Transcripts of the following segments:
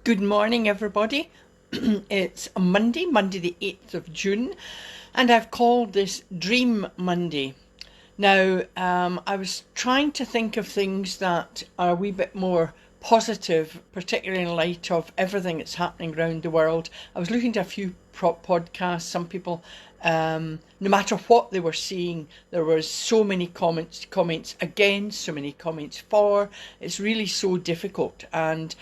Good morning, everybody. It's Monday, the 8th of June, and I've called this Dream Monday. Now, I was trying to think of things that are a wee bit more positive, particularly in light of everything that's happening around the world. I was looking to a few podcasts. Some people, no matter what they were seeing, there was so many comments against, so many comments for. It's really so difficult, and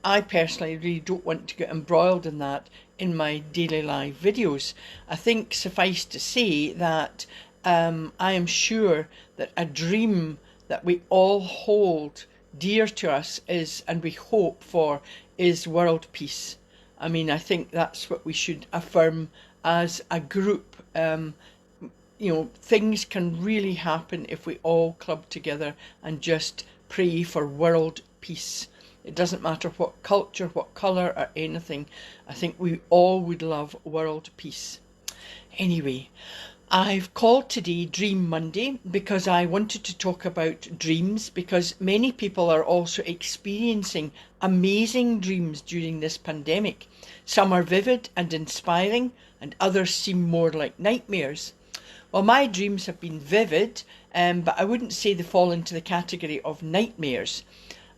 I personally really don't want to get embroiled in that in my daily live videos. I think suffice to say that I am sure that a dream that we all hold dear to us is, and we hope for, is world peace. I mean, I think that's what we should affirm as a group. Things can really happen if we all club together and just pray for world peace. It doesn't matter what culture, what colour, or anything. I think we all would love world peace. Anyway, I've called today Dream Monday because I wanted to talk about dreams, because many people are also experiencing amazing dreams during this pandemic. Some are vivid and inspiring, and others seem more like nightmares. Well, my dreams have been vivid, but I wouldn't say they fall into the category of nightmares.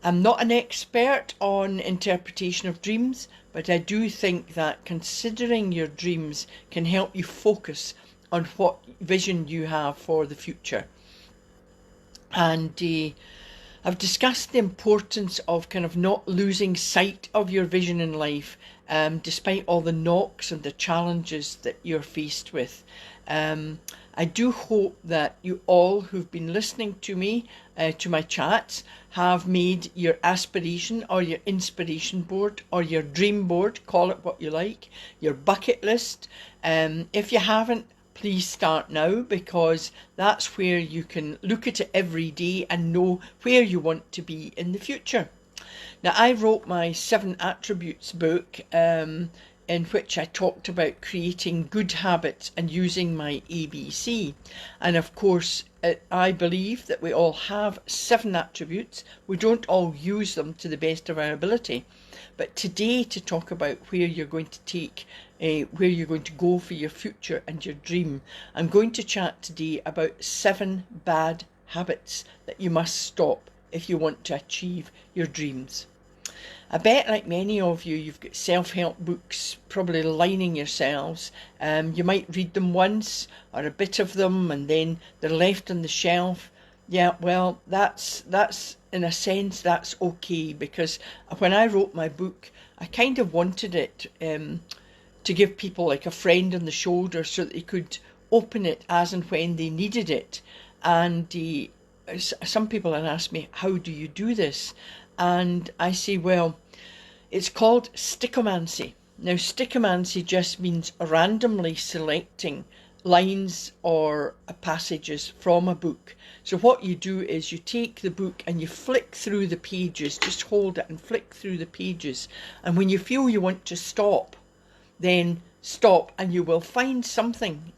I'm not an expert on interpretation of dreams, but I do think that considering your dreams can help you focus on what vision you have for the future. And I've discussed the importance of kind of not losing sight of your vision in life, despite all the knocks and the challenges that you're faced with. I do hope that you all who've been listening to me, to my chats, have made your aspiration or your inspiration board or your dream board, call it what you like, your bucket list. If you haven't, please start now, because that's where you can look at it every day and know where you want to be in the future. Now, I wrote my 7 Attributes book, in which I talked about creating good habits and using my ABC. And of course, I believe that we all have 7 attributes. We don't all use them to the best of our ability. But today, to talk about where you're going to take, where you're going to go for your future and your dream, I'm going to chat today about 7 bad habits that you must stop if you want to achieve your dreams. I bet, like many of you, you've got self-help books probably lining your shelves. You might read them once or a bit of them, and then they're left on the shelf. Yeah, well, that's in a sense, that's okay, because when I wrote my book, I kind of wanted it to give people like a friend on the shoulder so that they could open it as and when they needed it. And some people have asked me, how do you do this? And I say, well, it's called stichomancy. Now, stichomancy just means randomly selecting lines or passages from a book. So what you do is you take the book and you flick through the pages, just hold it and flick through the pages. And when you feel you want to stop, then stop, and you will find something.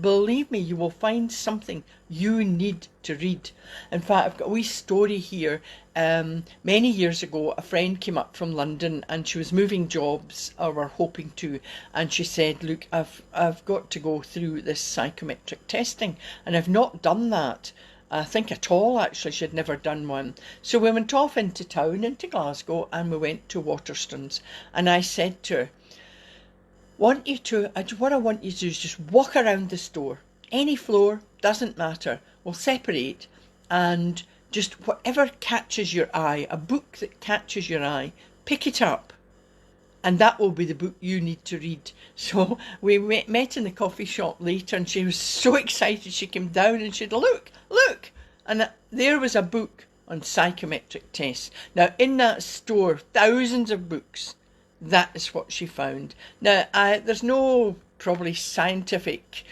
Believe me, you will find something you need to read. In fact, I've got a wee story here. Many years ago, a friend came up from London and she was moving jobs, or were hoping to, and she said, look, I've got to go through this psychometric testing, and I've not done that. I think at all, actually. She'd never done one. So we went off into town, into Glasgow, and we went to Waterstones, and I said to her, what I want you to do is just walk around the store. Any floor, doesn't matter. We'll separate, and just whatever catches your eye, a book that catches your eye, pick it up. And that will be the book you need to read. So we met in the coffee shop later, and she was so excited. She came down and she said, look. And there was a book on psychometric tests. Now, in that store, thousands of books. That is what she found. Now, there's no probably scientific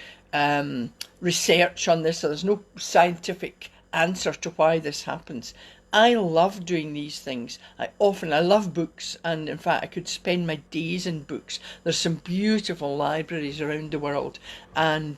research on this, so there's no scientific answer to why this happens. I love doing these things. I love books, and in fact I could spend my days in books. There's some beautiful libraries around the world, and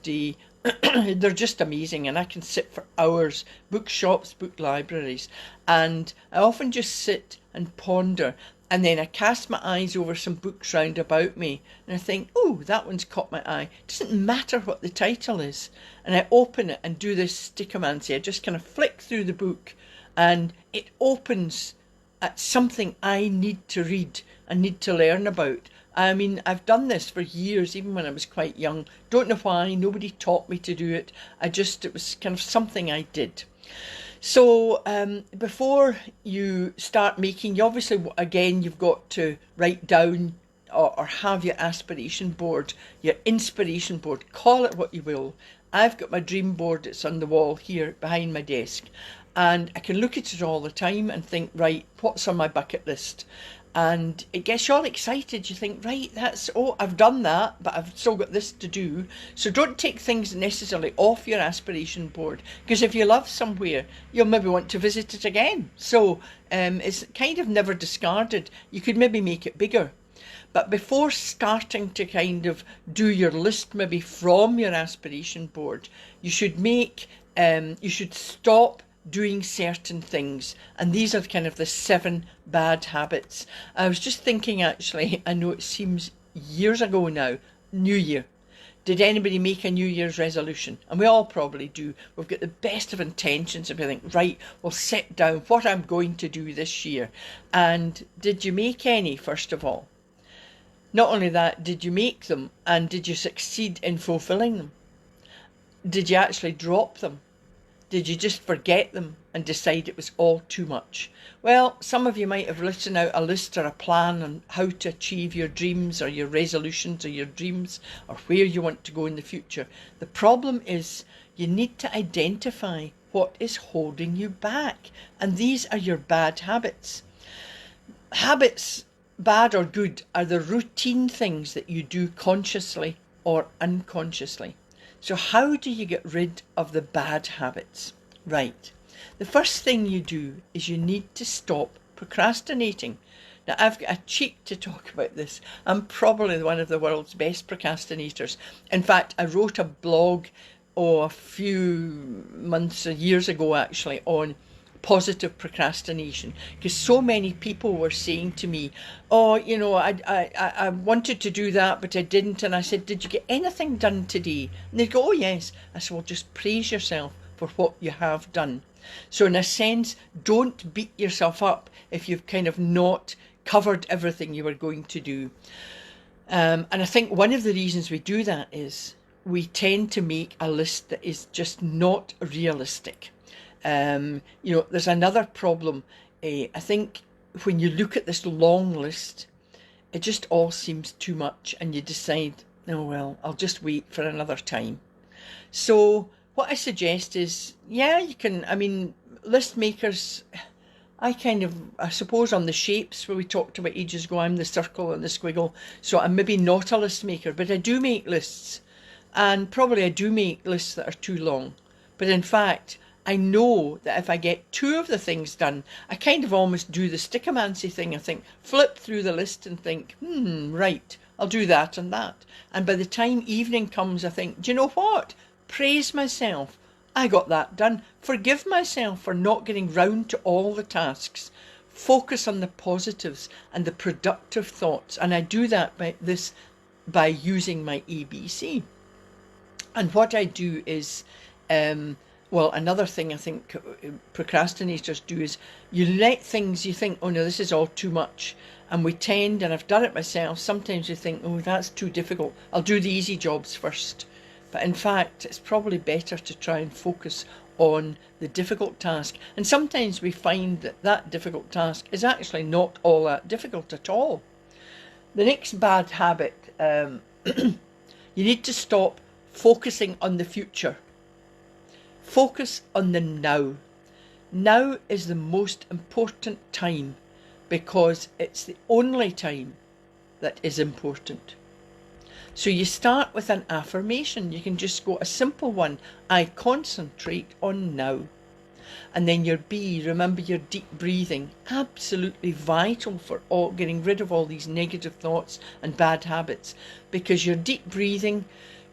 They're just amazing, and I can sit for hours, bookshops, book libraries, and I often just sit and ponder, and then I cast my eyes over some books round about me, and I think, oh, that one's caught my eye. It doesn't matter what the title is. And I open it and do this stichomancy. I just kind of flick through the book, and it opens at something I need to read and need to learn about. I mean, I've done this for years, even when I was quite young. Don't know why, nobody taught me to do it. It was kind of something I did. So before you start making, you obviously, again, you've got to write down or have your aspiration board, your inspiration board, call it what you will. I've got my dream board, it's on the wall here behind my desk. And I can look at it all the time and think, right, what's on my bucket list? And it gets you all excited. You think, right, I've done that, but I've still got this to do. So don't take things necessarily off your aspiration board, because if you love somewhere, you'll maybe want to visit it again. So it's kind of never discarded. You could maybe make it bigger. But before starting to kind of do your list, maybe from your aspiration board, you should stop doing certain things. And these are kind of the 7 bad habits. I was just thinking, actually, I know it seems years ago now, New Year. Did anybody make a New Year's resolution? And we all probably do. We've got the best of intentions and we think, right, we'll set down what I'm going to do this year. And did you make any, first of all? Not only that, did you make them, and did you succeed in fulfilling them? Did you actually drop them? Did you just forget them and decide it was all too much? Well, some of you might have written out a list or a plan on how to achieve your dreams or your resolutions or your dreams or where you want to go in the future. The problem is you need to identify what is holding you back. And these are your bad habits. Habits, bad or good, are the routine things that you do consciously or unconsciously. So how do you get rid of the bad habits? Right. The first thing you do is you need to stop procrastinating. Now, I've got a cheek to talk about this. I'm probably one of the world's best procrastinators. In fact, I wrote a blog a few months or years ago, actually, on positive procrastination, because so many people were saying to me, oh, I wanted to do that, but I didn't. And I said, did you get anything done today? And they'd go, oh, yes. I said, well, just praise yourself for what you have done. So in a sense, don't beat yourself up if you've kind of not covered everything you were going to do. And I think one of the reasons we do that is we tend to make a list that is just not realistic. There's another problem. I think when you look at this long list, it just all seems too much, and you decide, oh, well, I'll just wait for another time. So what I suggest is, you can, list makers, I suppose on the shapes where we talked about ages ago, I'm the circle and the squiggle. So I'm maybe not a list maker, but I do make lists, and probably I do make lists that are too long. But in fact, I know that if I get 2 of the things done, I kind of almost do the stichomancy thing. I think, flip through the list and think, right, I'll do that and that. And by the time evening comes, I think, do you know what? Praise myself. I got that done. Forgive myself for not getting round to all the tasks. Focus on the positives and the productive thoughts. And I do that by using my ABC. And what I do is, another thing I think procrastinators do is you let things, you think, oh no, this is all too much. And we tend, and I've done it myself, sometimes you think, oh, that's too difficult. I'll do the easy jobs first. But in fact, it's probably better to try and focus on the difficult task. And sometimes we find that difficult task is actually not all that difficult at all. The next bad habit, you need to stop focusing on the future. Focus on the now. Now is the most important time because it's the only time that is important. So you start with an affirmation. You can just go a simple one. I concentrate on now. And then your B, remember your deep breathing. Absolutely vital for getting rid of all these negative thoughts and bad habits, because your deep breathing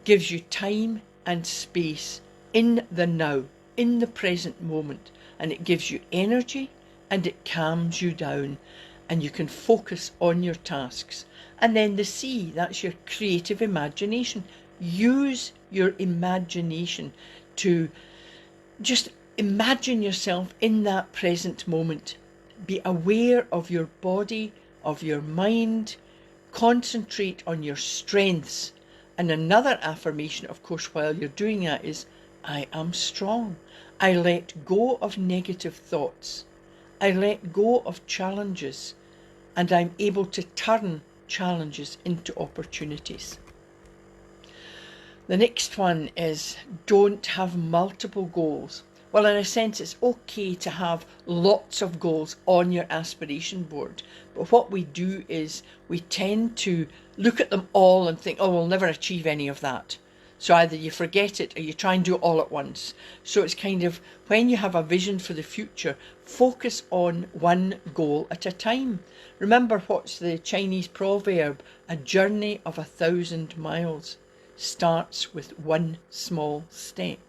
gives you time and space in the now, in the present moment. And it gives you energy and it calms you down, and you can focus on your tasks. And then the C, that's your creative imagination. Use your imagination to just imagine yourself in that present moment. Be aware of your body, of your mind. Concentrate on your strengths. And another affirmation, of course, while you're doing that is, I am strong. I let go of negative thoughts. I let go of challenges. And I'm able to turn challenges into opportunities. The next one is, don't have multiple goals. Well, in a sense, it's okay to have lots of goals on your aspiration board. But what we do is we tend to look at them all and think, oh, we'll never achieve any of that. So either you forget it or you try and do it all at once. So it's kind of, when you have a vision for the future, focus on one goal at a time. Remember, what's the Chinese proverb? A journey of 1,000 miles starts with one small step.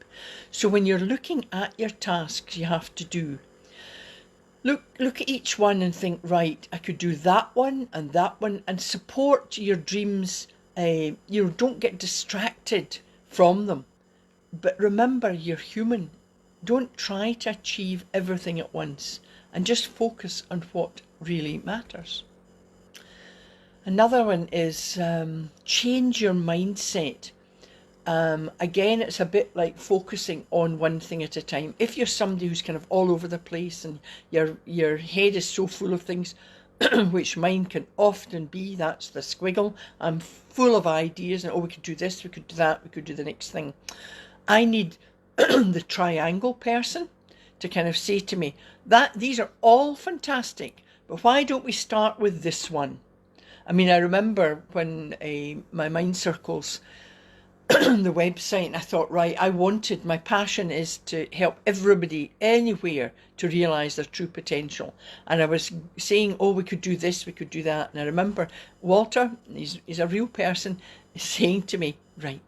So when you're looking at your tasks you have to do, look at each one and think, right, I could do that one, and support your dreams. Don't get distracted from them. But remember, you're human. Don't try to achieve everything at once, and just focus on what really matters. Another one is change your mindset. Again, it's a bit like focusing on one thing at a time. If you're somebody who's kind of all over the place and your head is so full of things, which mine can often be, that's the squiggle. I'm full of ideas and, oh, we could do this, we could do that, we could do the next thing. I need the triangle person to kind of say to me that these are all fantastic, but why don't we start with this one? I mean, I remember when my Mind Circles the website, and I thought, right, my passion is to help everybody anywhere to realise their true potential. And I was saying, oh, we could do this, we could do that. And I remember Walter, he's a real person, saying to me, right,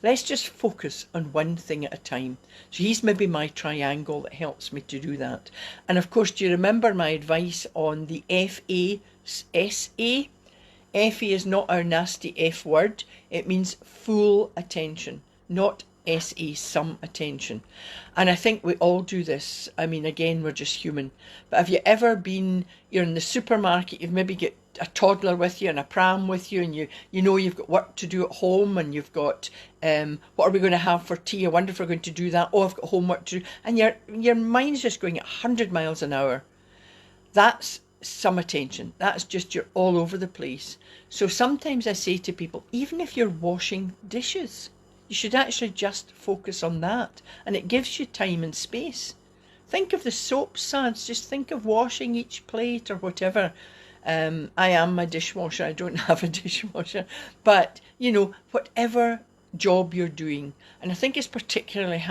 let's just focus on one thing at a time. So he's maybe my triangle that helps me to do that. And of course, do you remember my advice on the FASA? FA is not our nasty F word. It means full attention, not SA, some attention. And I think we all do this. I mean, again, we're just human. But have you ever been, you're in the supermarket, you've maybe got a toddler with you and a pram with you, and you know you've got work to do at home, and you've got, what are we going to have for tea? I wonder if we're going to do that. Oh, I've got homework to do. And your mind's just going at 100 miles an hour. That's some attention. That's just, you're all over the place. So sometimes I say to people, even if you're washing dishes, you should actually just focus on that, and it gives you time and space. Think of the soap suds, just think of washing each plate or whatever. I am a dishwasher, I don't have a dishwasher, but you know, whatever job you're doing, and I think it's particularly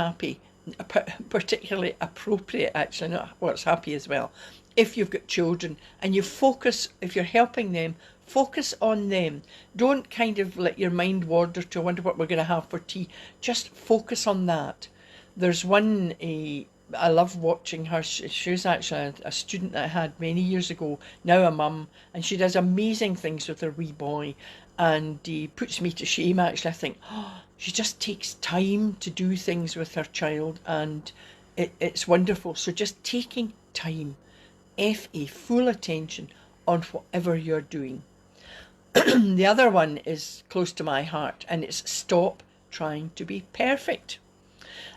appropriate, actually, not what's happy as well, if you've got children and you focus, if you're helping them, focus on them. Don't kind of let your mind wander to wonder what we're going to have for tea. Just focus on that. There's one, I love watching her. She was actually a student that I had many years ago, now a mum, and she does amazing things with her wee boy, and he puts me to shame, actually. I think, oh, she just takes time to do things with her child, and it's wonderful. So just taking time, FA, full attention on whatever you're doing. The other one is close to my heart, and it's stop trying to be perfect.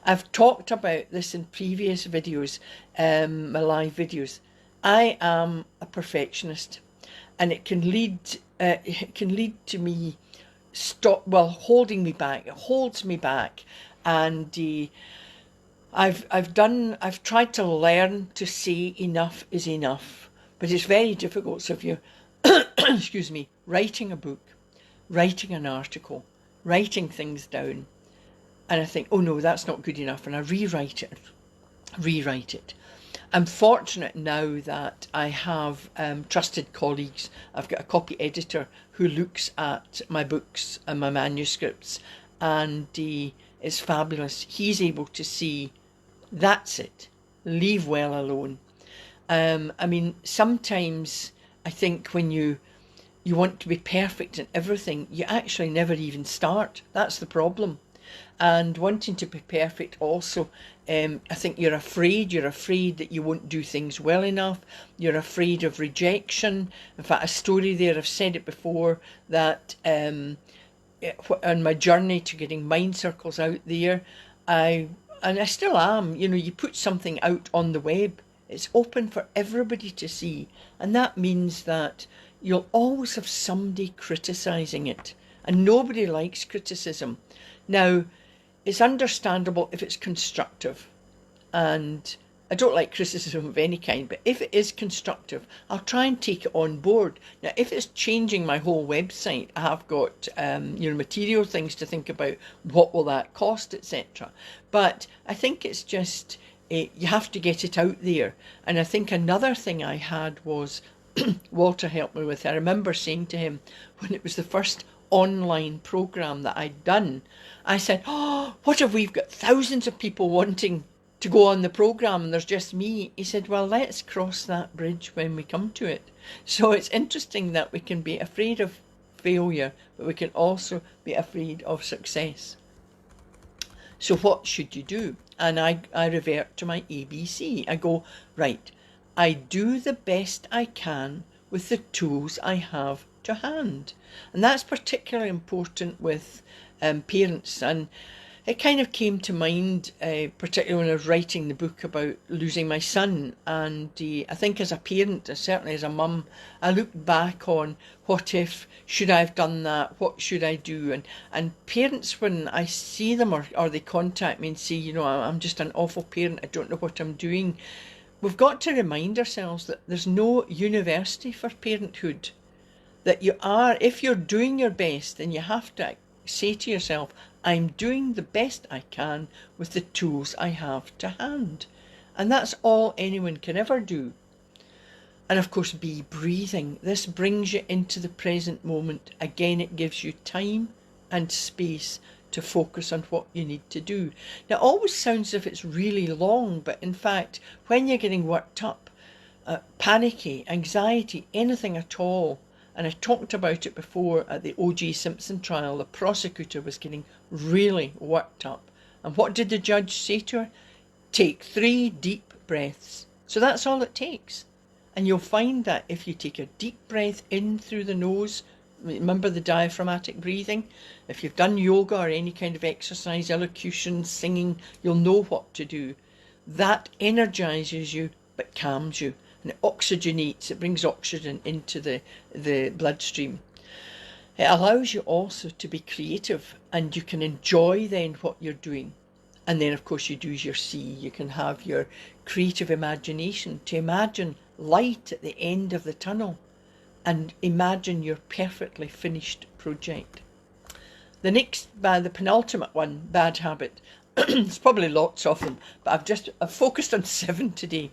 I've talked about this in previous videos, my live videos. I am a perfectionist, and it can lead to me holding me back. It holds me back, and I've tried to learn to say enough is enough, but it's very difficult. So if you're excuse me, writing a book, writing an article, writing things down, and I think, oh no, that's not good enough, and I rewrite it. I'm fortunate now that I have trusted colleagues. I've got a copy editor who looks at my books and my manuscripts, and is fabulous. He's able to see, that's it, leave well alone. I mean, sometimes I think when you want to be perfect in everything, you actually never even start. That's the problem. And wanting to be perfect also, I think you're afraid that you won't do things well enough. You're afraid of rejection. In fact, a story there, I've said it before, that on my journey to getting Mind Circles out there, and I still am, you put something out on the web, it's open for everybody to see, and that means that you'll always have somebody criticising it, and nobody likes criticism. Now, it's understandable if it's constructive, and I don't like criticism of any kind, but if it is constructive, I'll try and take it on board. Now, if it's changing my whole website, I have got material things to think about. What will that cost, etc. But I think it's just you have to get it out there. And I think another thing I had was Walter helped me with. I remember saying to him when it was the first online program that I'd done, I said, "Oh, what if we've got thousands of people wanting to go on the program and there's just me?" He said, "Well, let's cross that bridge when we come to it." So it's interesting that we can be afraid of failure, but we can also be afraid of success. So what should you do? And I revert to my ABC. I go, right, I do the best I can with the tools I have to hand. And that's particularly important with parents. And it kind of came to mind, particularly when I was writing the book about losing my son. And I think as a parent, certainly as a mum, I look back on what if, should I have done that, what should I do? And parents, when I see them or they contact me and say, I'm just an awful parent, I don't know what I'm doing, we've got to remind ourselves that there's no university for parenthood. That if you're doing your best, then you have to say to yourself, I'm doing the best I can with the tools I have to hand. And that's all anyone can ever do. And of course, be breathing. This brings you into the present moment. Again, it gives you time and space to focus on what you need to do. Now, it always sounds as if it's really long, but in fact, when you're getting worked up, panicky, anxiety, anything at all, and I talked about it before at the O.J. Simpson trial, the prosecutor was getting really worked up. And what did the judge say to her? Take 3 deep breaths. So that's all it takes. And you'll find that if you take a deep breath in through the nose, remember the diaphragmatic breathing? If you've done yoga or any kind of exercise, elocution, singing, you'll know what to do. That energizes you but calms you. And it oxygenates, it brings oxygen into the bloodstream. It allows you also to be creative, and you can enjoy then what you're doing. And then of course you do your C. You can have your creative imagination to imagine light at the end of the tunnel and imagine your perfectly finished project. The penultimate one, bad habit. There's probably lots of them, but I've focused on 7 today.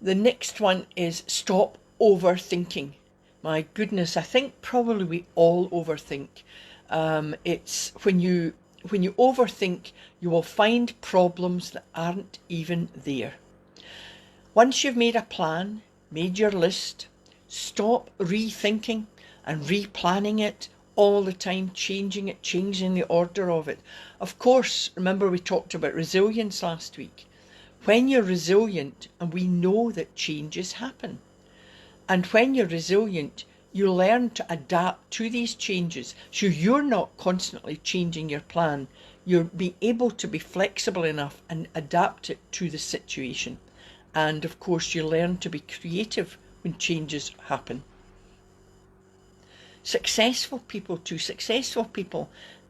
The next one is stop overthinking. My goodness, I think probably we all overthink. It's when you overthink, you will find problems that aren't even there. Once you've made a plan, made your list, stop rethinking and replanning it all the time, changing the order of it. Of course, remember we talked about resilience last week. When you're resilient, and we know that changes happen, and when you're resilient, you learn to adapt to these changes. So you're not constantly changing your plan. You're being able to be flexible enough and adapt it to the situation. And of course, you learn to be creative when changes happen. Successful people,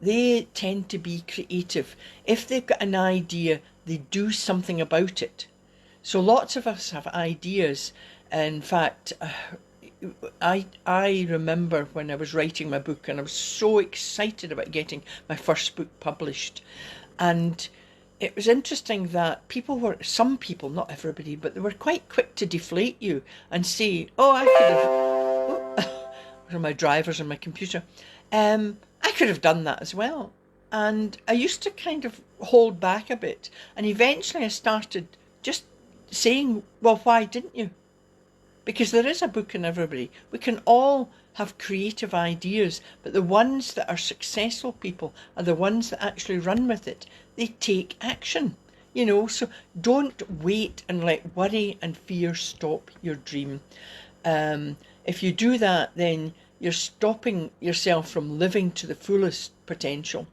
they tend to be creative. If they've got an idea, they do something about it. So lots of us have ideas. In fact, I remember when I was writing my book, and I was so excited about getting my first book published. And it was interesting that some people, not everybody, but they were quite quick to deflate you and say, oh, I could have, my drivers on my computer, I could have done that as well. And I used to kind of hold back a bit. And eventually I started just saying, well, why didn't you? Because there is a book in everybody. We can all have creative ideas, but the ones that are successful people are the ones that actually run with it. They take action, so don't wait and let worry and fear stop your dream. If you do that, then you're stopping yourself from living to the fullest potential.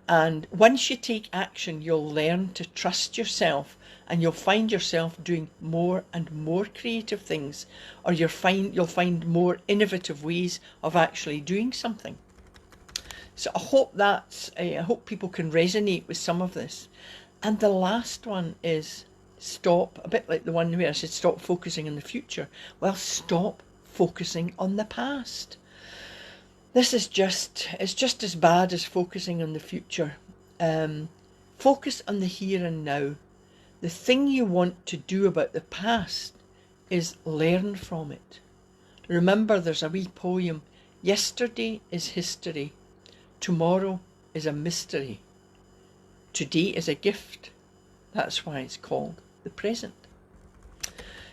And once you take action, you'll learn to trust yourself, and you'll find yourself doing more and more creative things, or you'll find more innovative ways of actually doing something. So I hope people can resonate with some of this. And the last one is stop, a bit like the one where I said stop focusing on the future. Well, stop focusing on the past. It's just as bad as focusing on the future. Focus on the here and now. The thing you want to do about the past is learn from it. Remember, there's a wee poem. Yesterday is history. Tomorrow is a mystery. Today is a gift. That's why it's called the present.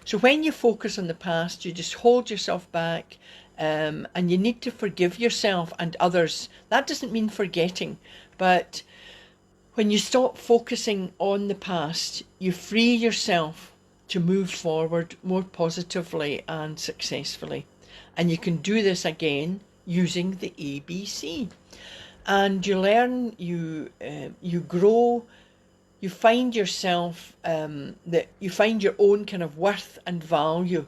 So when you focus on the past, you just hold yourself back, and you need to forgive yourself and others. That doesn't mean forgetting, but when you stop focusing on the past, you free yourself to move forward more positively and successfully. And you can do this again using the ABC. And you learn, you grow, you find yourself, that you find your own kind of worth and value,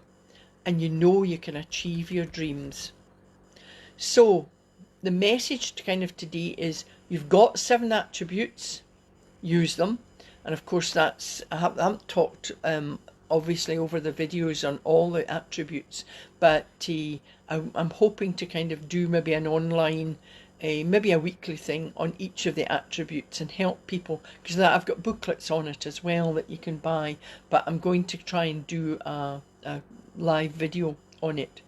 and you know you can achieve your dreams. So the message kind of today is you've got 7 attributes, use them. And of course I haven't talked obviously over the videos on all the attributes, but I'm hoping to kind of do maybe an online, maybe a weekly thing on each of the attributes and help people, because I've got booklets on it as well that you can buy, but I'm going to try and do a live video on it.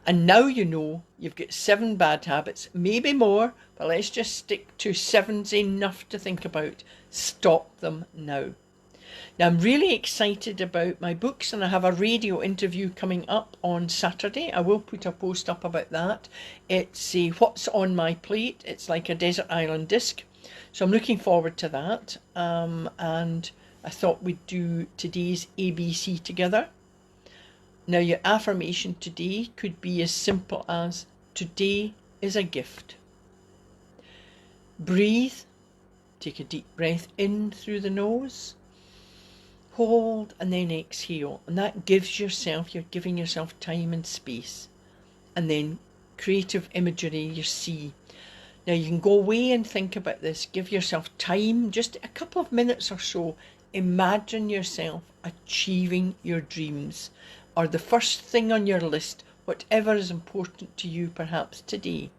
And now you know you've got 7 bad habits, maybe more, but let's just stick to 7's enough to think about. Stop them now. Now I'm really excited about my books, and I have a radio interview coming up on Saturday. I will put a post up about that. It's what's on my plate. It's like a desert island disc. So I'm looking forward to that. And I thought we'd do today's ABC together. Now your affirmation today could be as simple as today is a gift. Breathe. Take a deep breath in through the nose. Hold and then exhale. And that you're giving yourself time and space. And then creative imagery, you see. Now you can go away and think about this. Give yourself time, just a couple of minutes or so. Imagine yourself achieving your dreams, or the first thing on your list, whatever is important to you perhaps today.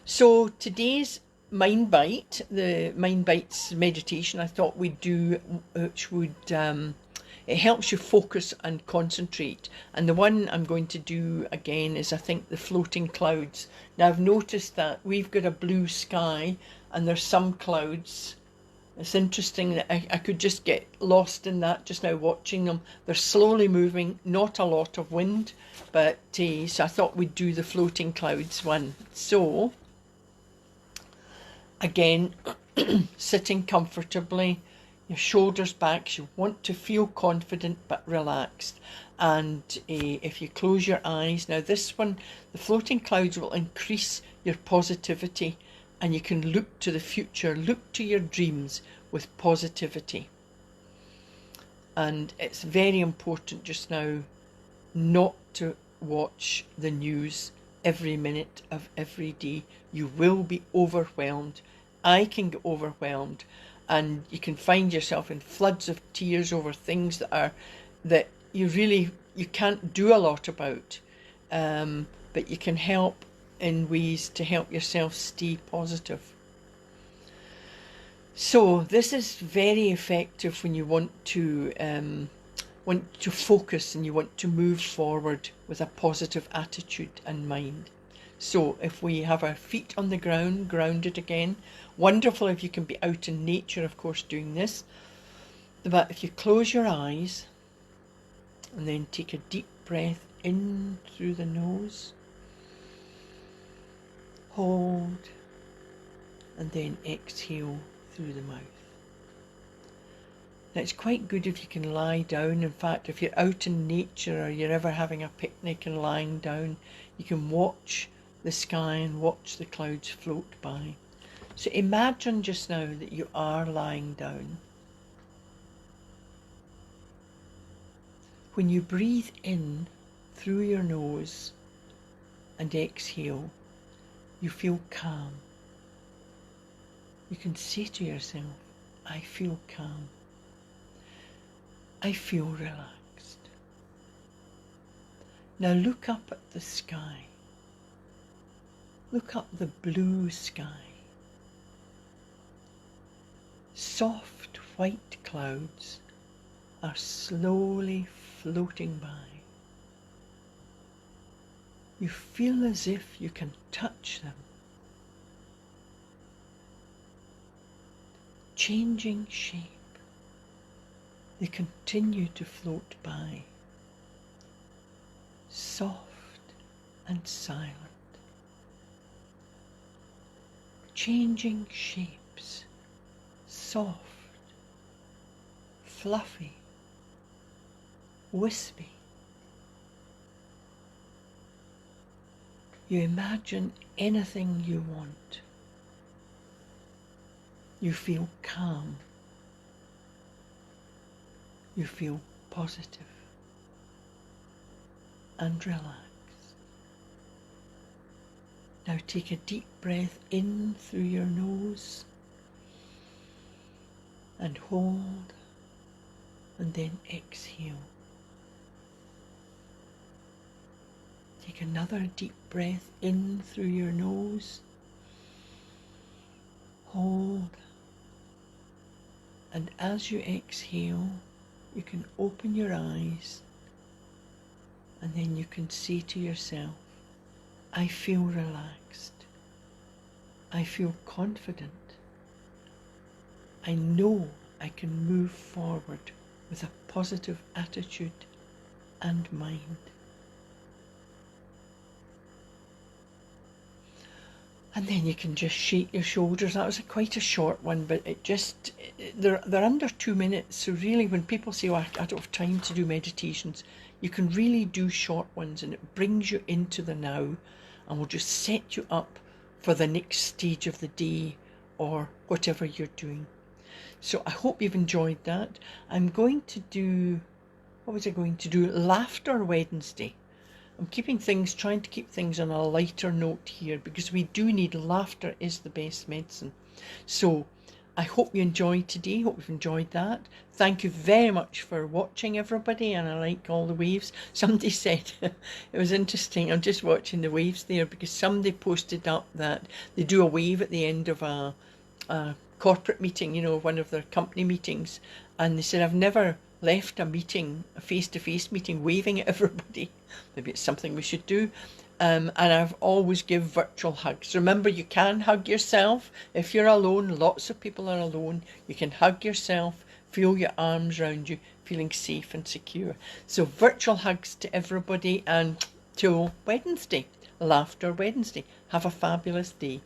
So today's Mind Bite, the Mind Bites meditation, I thought we'd do, which would, it helps you focus and concentrate. And the one I'm going to do again is, I think, the floating clouds. Now I've noticed that we've got a blue sky and there's some clouds. It's interesting that I could just get lost in that just now watching them. They're slowly moving, not a lot of wind, but so I thought we'd do the floating clouds one. So again, sitting comfortably, your shoulders back. You want to feel confident but relaxed. And if you close your eyes, now this one, the floating clouds will increase your positivity, and you can look to the future, look to your dreams with positivity. And it's very important just now not to watch the news every minute of every day. You will be overwhelmed. I can get overwhelmed, and you can find yourself in floods of tears over things that you can't do a lot about, but you can help in ways to help yourself stay positive. So this is very effective when you want to focus and you want to move forward with a positive attitude and mind. So if we have our feet on the ground, grounded again, wonderful if you can be out in nature, of course, doing this. But if you close your eyes and then take a deep breath in through the nose, hold, and then exhale through the mouth. Now it's quite good if you can lie down. In fact, if you're out in nature or you're ever having a picnic and lying down, you can watch the sky and watch the clouds float by. So imagine just now that you are lying down. When you breathe in through your nose and exhale, you feel calm. You can say to yourself, I feel calm. I feel relaxed. Now look up at the sky. Look up the blue sky. Soft white clouds are slowly floating by. You feel as if you can touch them, changing shape. They continue to float by, soft and silent, changing shapes, soft, fluffy, wispy. You imagine anything you want. You feel calm. You feel positive and relaxed. Now take a deep breath in through your nose and hold, and then exhale. Take another deep breath in through your nose, hold, and as you exhale, you can open your eyes, and then you can say to yourself, I feel relaxed. I feel confident. I know I can move forward with a positive attitude and mind. And then you can just shake your shoulders. That was quite a short one, but they're under 2 minutes. So really when people say, oh, I don't have time to do meditations, you can really do short ones, and it brings you into the now and will just set you up for the next stage of the day or whatever you're doing. So I hope you've enjoyed that. I'm going to do, what was I going to do? Laughter Wednesday. I'm trying to keep things on a lighter note here, because we do need laughter is the best medicine. So I hope you enjoyed today. Hope you've enjoyed that. Thank you very much for watching, everybody. And I like all the waves. Somebody said, it was interesting. I'm just watching the waves there, because somebody posted up that they do a wave at the end of a corporate meeting, you know, one of their company meetings. And they said, I've never left a meeting, a face-to-face meeting, waving at everybody. Maybe it's something we should do. And I've always give virtual hugs. Remember, you can hug yourself. If you're alone, lots of people are alone, you can hug yourself, feel your arms around you, feeling safe and secure. So virtual hugs to everybody, and till Wednesday, Laughter Wednesday. Have a fabulous day.